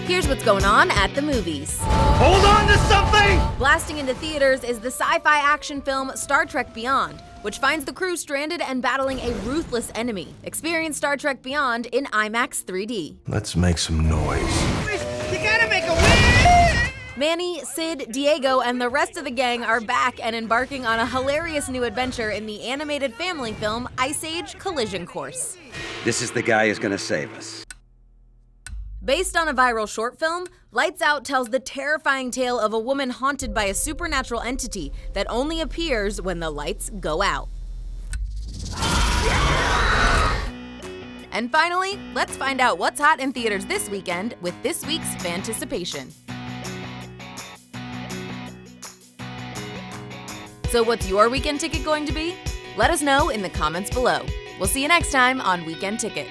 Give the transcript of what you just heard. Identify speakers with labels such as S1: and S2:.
S1: Here's what's going on at the movies.
S2: Hold on to something!
S1: Blasting into theaters is the sci-fi action film Star Trek Beyond, which finds the crew stranded and battling a ruthless enemy. Experience Star Trek Beyond in IMAX 3D.
S3: Let's make some noise.
S2: You gotta make a wish!
S1: Manny, Sid, Diego, and the rest of the gang are back and embarking on a hilarious new adventure in the animated family film Ice Age Collision Course.
S4: This is the guy who's gonna save us.
S1: Based on a viral short film, Lights Out tells the terrifying tale of a woman haunted by a supernatural entity that only appears when the lights go out. And finally, let's find out what's hot in theaters this weekend with this week's Fanticipation. So what's your weekend ticket going to be? Let us know in the comments below. We'll see you next time on Weekend Ticket.